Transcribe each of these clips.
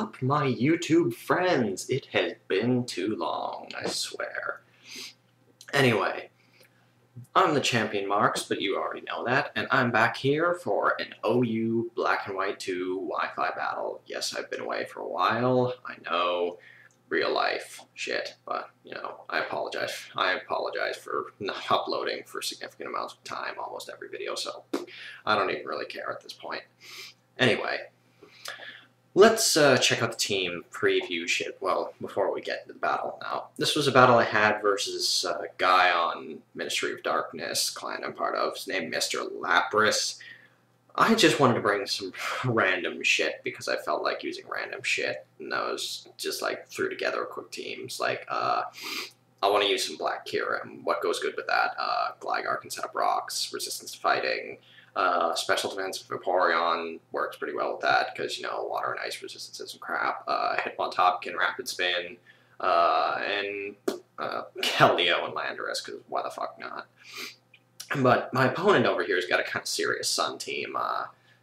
up, my YouTube friends? It has been too long, I swear. Anyway, I'm the champion Marks, but you already know that, and I'm back here for an OU Black and White 2 Wi-Fi battle. Yes, I've been away for a while, I know, real life shit, but, you know, I apologize. I apologize for not uploading for significant amounts of time, almost every video, so I don't even really care at this point. Anyway, let's check out the team preview shit, well, before we get into the battle. Now, this was a battle I had versus a guy on Ministry of Darkness, clan I'm part of. His name Mr Lapras. I just wanted to bring some random shit because I felt like using random shit, and I was just like threw together quick teams. Like, I want to use some Black Kira, and what goes good with that? Gligar can set up rocks, resistance to fighting, special defense Vaporeon works pretty well with that because, you know, water and ice resistances and crap. Hitmontop can rapid spin, and Keldeo and Landorus, because why the fuck not? But my opponent over here has got a kind of serious Sun team.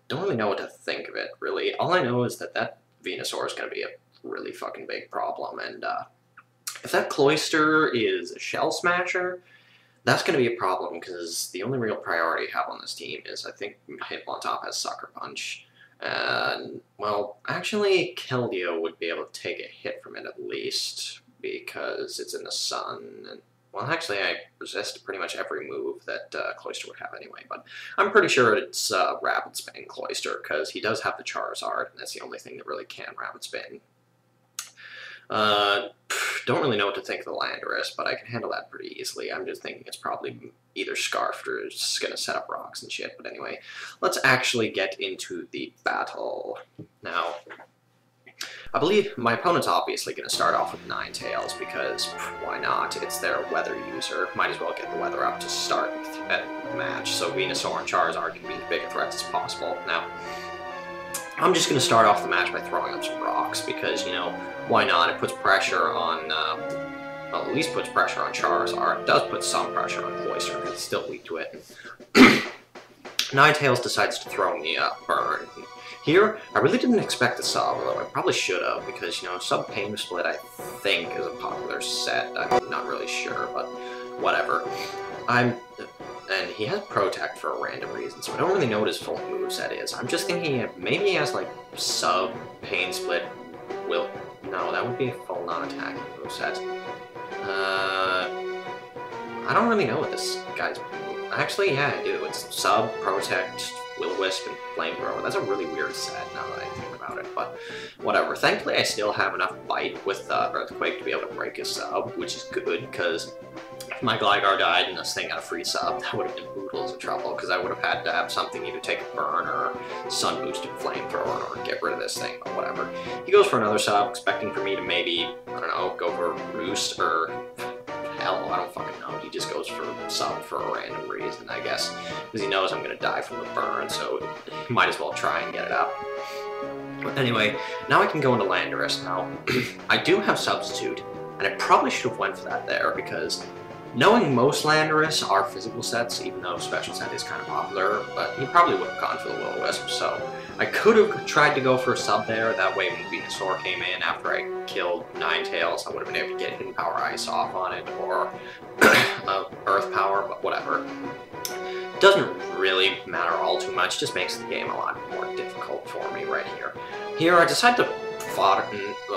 Don't really know what to think of it, really. All I know is that that Venusaur is going to be a really fucking big problem, and if that Cloyster is a Shell Smasher, that's going to be a problem, because the only real priority I have on this team is, I think, Hitmontop has Sucker Punch. And, well, actually, Keldeo would be able to take a hit from it at least, because it's in the sun, and well, actually, I resist pretty much every move that Cloyster would have anyway, but I'm pretty sure it's Rapid Spin Cloyster, because he does have the Charizard, and that's the only thing that really can Rapid Spin. Don't really know what to think of the Landorus, but I can handle that pretty easily. I'm just thinking it's probably either Scarfed or it's going to set up rocks and shit, but anyway, let's actually get into the battle. Now, I believe my opponent's obviously going to start off with Ninetales, because why not? It's their weather user. Might as well get the weather up to start the match, so Venusaur and Charizard can be as big a threats as possible. Now, I'm just going to start off the match by throwing up some rocks, because, you know, why not? It puts pressure on, well, at least puts pressure on Charizard. It does put some pressure on Cloyster, because it's still weak to it. Ninetales decides to throw me a Burn. Here, I really didn't expect a sub, although I probably should have, because, you know, sub Pain Split, I think, is a popular set. I'm not really sure, but whatever. And he has Protect for a random reason, so I don't really know what his full moveset is. I'm just thinking maybe he has, like, sub Pain Split will... No, that would be a full non-attacking moveset. I don't really know what this guy's... Actually, yeah, I do. It's sub, Protect, Will-O-Wisp, and Flamethrower. That's a really weird set now that I think about it, but whatever. Thankfully, I still have enough bite with Earthquake to be able to break his sub, which is good, because if my Gligar died and this thing got a free sub, that would have been oodles of trouble, because I would have had to have something, either take a Burn or Sun Boosted Flamethrower or get rid of this thing, or whatever. He goes for another sub, expecting for me to maybe, I don't know, go for Roost, or... hell, I don't fucking know. He just goes for sub for a random reason, I guess, because he knows I'm going to die from the Burn, so he might as well try and get it up. But anyway, now I can go into Landorus. Now, I do have Substitute, and I probably should have went for that there, because knowing most Landorus are physical sets, even though Special Set is kind of popular, but he probably would have gone for the Will-O-Wisp, so I could have tried to go for a sub there. That way when Venusaur came in after I killed Ninetales, I would have been able to get Hidden Power Ice off on it, or Earth Power, but whatever. Doesn't really matter all too much, just makes the game a lot more difficult for me right here. Here I decide to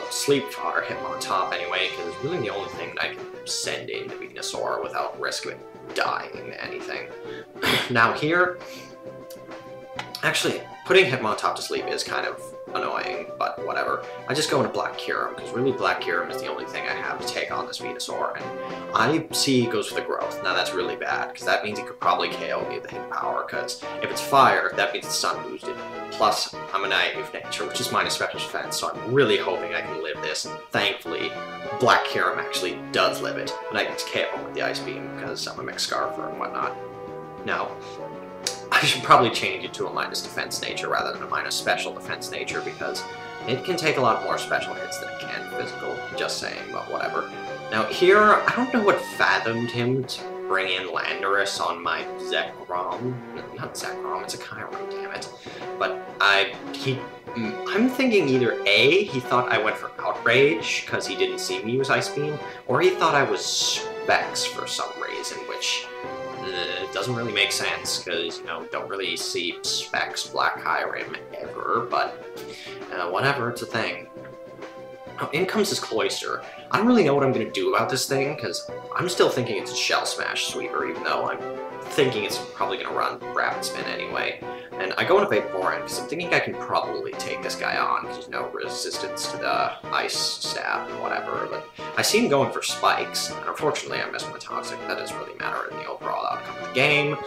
sleep fodder Hitmontop anyway, because it's really the only thing that I can send into Venusaur without risk of it dying to anything. Now here, actually, putting Hitmontop to sleep is kind of annoying, but whatever. I just go into Black Kyurem, because really Black Kyurem is the only thing I have to take on this Venusaur, and I see he goes for the Growth. Now that's really bad, because that means he could probably KO me with the Hit Power, because if it's Fire, that means it's Sun Boosted. Plus, I'm a Naive Nature, which is minus Special Defense, so I'm really hoping I can live this, and thankfully, Black Kyurem actually does live it, and I can KO him with the Ice Beam, because I'm a mixed Scarfer and whatnot. Now, I should probably change it to a minus defense nature rather than a minus special defense nature, because it can take a lot more special hits than it can physical, just saying, but whatever. Now here, I don't know what fathomed him to bring in Landorus on my Zekrom. Not Zekrom, it's a Chiron, damn it. But he I'm thinking either A, he thought I went for Outrage because he didn't see me use Ice Beam, or he thought I was Specs for some reason, which doesn't really make sense because, you know, don't really see Specs Black Kyrim ever, but whatever, it's a thing. Oh, in comes this Cloyster. I don't really know what I'm going to do about this thing because I'm still thinking it's a Shell Smash Sweeper, even though I'm thinking it's probably going to run Rapid Spin anyway. And I go into Vaporeon because I'm thinking I can probably take this guy on because there's no resistance to the Ice Stab and whatever, but I see him going for Spikes, and unfortunately I missed my Toxic. That doesn't really matter in the overall outcome of the game.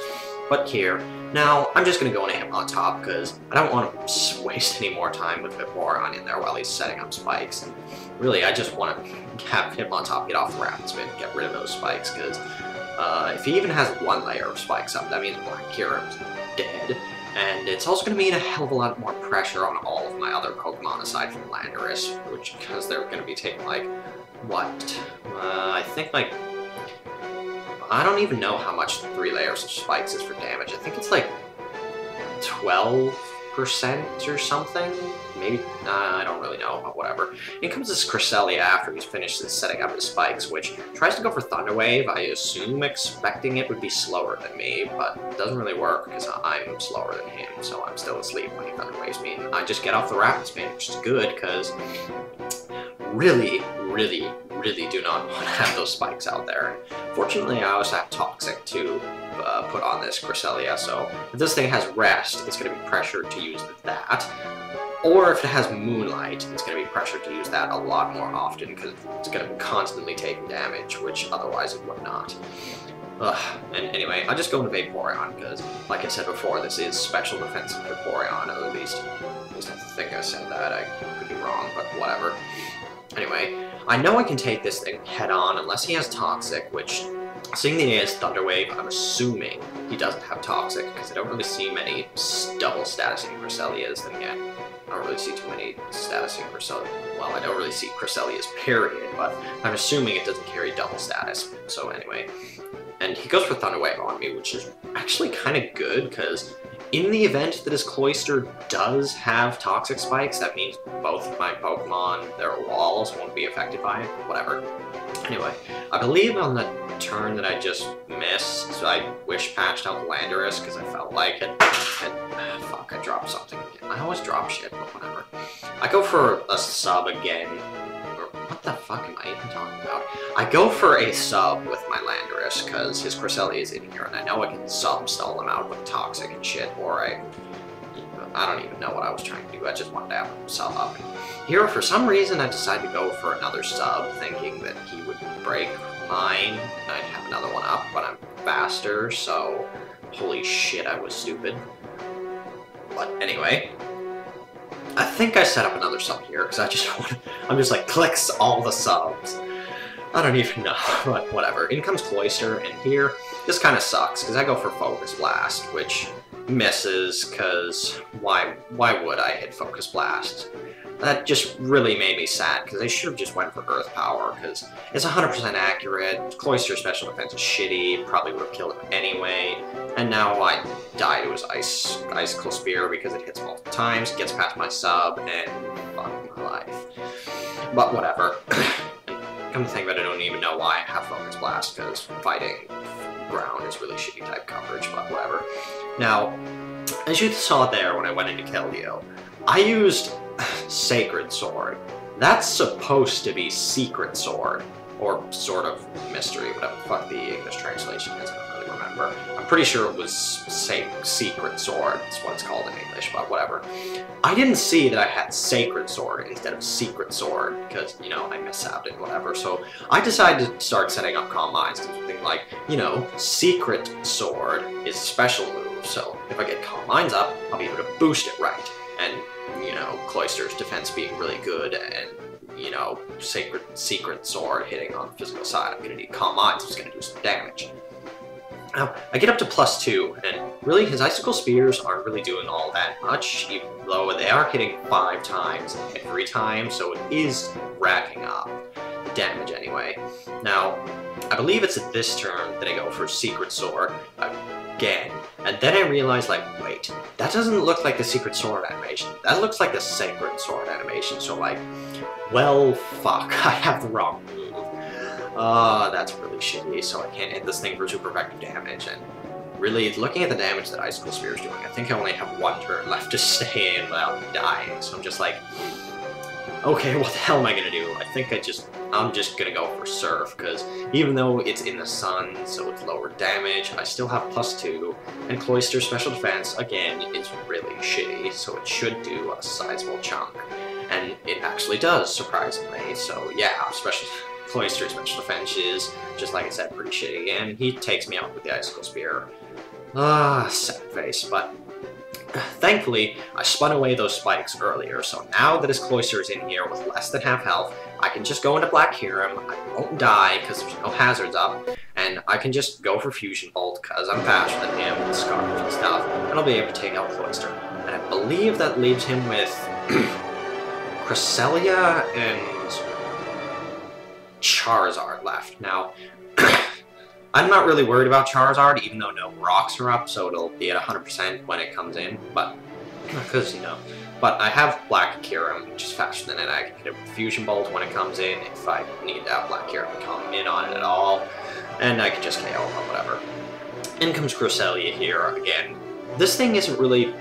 But here, now, I'm just going to go into him on top because I don't want to waste any more time with Vaporeon in there while he's setting up Spikes. And really, I just want to have him on top, get off the Rapid Spin, get rid of those Spikes, because if he even has one layer of Spikes up, that means Black Kyrim's dead. And it's also going to mean a hell of a lot more pressure on all of my other Pokemon aside from Landorus, because they're going to be taking, like, what? I think, like, I don't even know how much 3 layers of Spikes is for damage. I think it's, like, 12% or something? Maybe? I don't really know, but whatever. In comes this Cresselia after he's finished setting up his Spikes, which tries to go for Thunder Wave. I assume expecting it would be slower than me, but it doesn't really work because I'm slower than him, so I'm still asleep when he Thunder Waves me. And I just get off the Rapid Spin, which is good because really do not want to have those Spikes out there. Fortunately, I also have Toxic to put on this Cresselia, so if this thing has Rest, it's going to be pressured to use that. Or if it has Moonlight, it's going to be pressured to use that a lot more often because it's going to be constantly taking damage, which otherwise it would not. And anyway, I just go into Vaporeon because, like I said before, this is special defensive Vaporeon, or at least I think I said that. I could be wrong, but whatever. Anyway, I know I can take this thing head-on unless he has Toxic, which, seeing that he has Thunder Wave, I'm assuming he doesn't have Toxic, because I don't really see many double statusing Cresselias. Then again, I don't really see too many statusing Cresselia. Well, I don't really see Cresselias, period, but I'm assuming it doesn't carry double status. So anyway, and he goes for Thunder Wave on me, which is actually kind of good, because in the event that his Cloyster does have Toxic Spikes, that means both of my Pokemon, their walls, won't be affected by it. Whatever. Anyway, I believe on the turn that I just missed, so I wish-patched out Landorus because I felt like it. Fuck, I dropped something again. I always drop shit, but whatever. I go for a sub again. What the fuck am I even talking about? I go for a sub with my Landorus because his Cresselia is in here, and I know I can sub-stall him out with Toxic and shit, or I don't even know what I was trying to do. I just wanted to have him sub up. Here, for some reason, I decided to go for another sub, thinking that he would break mine, and I'd have another one up, but I'm faster, so holy shit, I was stupid. But anyway, I think I set up another sub here, because I'm just like, clicks all the subs. I don't even know, but whatever. In comes Cloyster, and here, this kind of sucks, because I go for Focus Blast, which misses, because why would I hit Focus Blast? That just really made me sad, because I should have just went for Earth Power, because it's 100% accurate, Cloyster's special defense is shitty, probably would have killed him anyway, and now I die to his Icicle Spear because it hits multiple times, gets past my sub, and fuck my life. But whatever. Come to think of it, I don't even know why I have Focus Blast, because fighting ground is really shitty type coverage, but whatever. Now, as you saw there when I went into Keldeo, I used Sacred Sword. That's supposed to be Secret Sword, or sort of Mystery, whatever the fuck the English translation is, I don't really remember. I'm pretty sure it was Secret Sword, that's what it's called in English, but whatever. I didn't see that I had Sacred Sword instead of Secret Sword, because, you know, I missed out and whatever, so I decided to start setting up Calm Minds, something like, you know, Secret Sword is a special move, so if I get Calm Minds up, I'll be able to boost it right, and you know, Cloyster's defense being really good, and, you know, Secret Sword hitting on the physical side, I'm gonna need Calm Minds, it's gonna do some damage. Now, I get up to +2, and really his Icicle Spears aren't really doing all that much, even though they are hitting 5 times every time, so it is racking up the damage anyway. Now, I believe it's at this turn that I go for Secret Sword. again. And then I realized, like, wait, that doesn't look like the Secret Sword animation. That looks like the Sacred Sword animation. So, like, well, fuck, I have the wrong move. That's really shitty, so I can't hit this thing for super effective damage. And really, looking at the damage that Icicle Spear is doing, I think I only have one turn left to stay in without dying. So I'm just like, okay, what the hell am I gonna do? I think I'm just gonna go for Surf, because even though it's in the sun, so it's lower damage, I still have +2, and Cloyster Special Defense, again, is really shitty, so it should do a sizable chunk. And it actually does, surprisingly, so yeah, Cloyster Special Defense is, just like I said, pretty shitty, and he takes me out with the Icicle Spear. Sad face, but thankfully, I spun away those spikes earlier, so now that his Cloyster is in here with less than half health, I can just go into Black Hiram, I won't die because there's no hazards up, and I can just go for Fusion Bolt because I'm faster than him with Scarf and stuff, and I'll be able to take out Cloyster. And I believe that leaves him with Cresselia and Charizard left. Now, I'm not really worried about Charizard, even though no rocks are up, so it'll be at 100% when it comes in, but, because, you know, but I have Black Hiram, which is faster than it. I can hit it with Fusion Bolt when it comes in, if I need to have Black Hiram come in on it at all, and I can just KO him or whatever. In comes Cresselia here again. This thing isn't really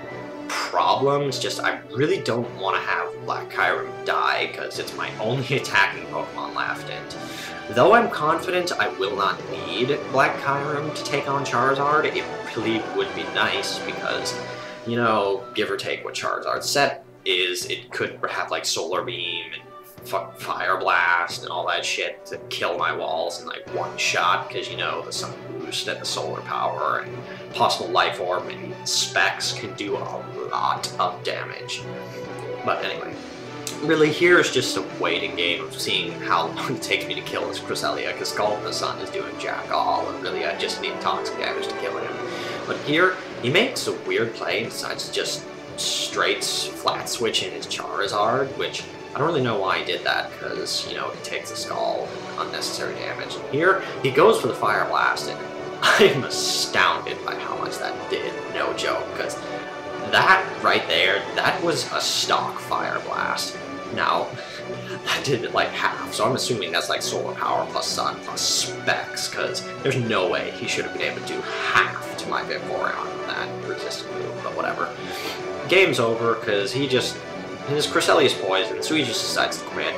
problems, just I really don't want to have Black Hiram die, because it's my only attacking Pokemon left, and though I'm confident I will not need Black Hiram to take on Charizard, it really would be nice because, you know, give or take what Charizard's set is, it could have like Solar Beam and Fire Blast and all that shit to kill my walls in like one shot, because, you know, the Sun Boost and the Solar Power and possible Life Orb and Specs can do a lot of damage. But anyway, really, here's just a waiting game of seeing how long it takes me to kill this Cresselia, because Scald in the Sun is doing jack all, and really I just need toxic damage to kill him. But here, he makes a weird play and decides to just straight flat switch in his Charizard, which I don't really know why he did that, because, you know, he takes the Scald and unnecessary damage. And here, he goes for the Fire Blast, and I'm astounded by how much that did, no joke, because that right there, that was a stock Fire Blast. Now, that did like half, so I'm assuming that's like Solar Power plus Sun plus Specs, because there's no way he should have been able to do half to my Vaporeon on that resistant move, but whatever. Game's over, because his Cresselia's poisoned, so he just decides to quit,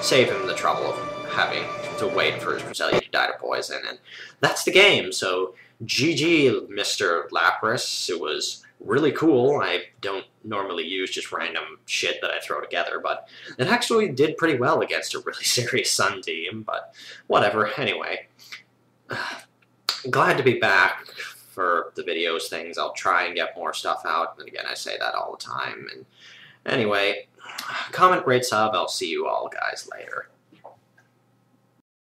save him the trouble of having to wait for his Cresselia to die to poison, and that's the game. So GG, Mr. Lapras. It was really cool. I don't normally use just random shit that I throw together, but it actually did pretty well against a really serious Sun team, but whatever. Anyway, glad to be back for the videos things. I'll try and get more stuff out, and again, I say that all the time. And anyway, comment, rate, sub. I'll see you all guys later.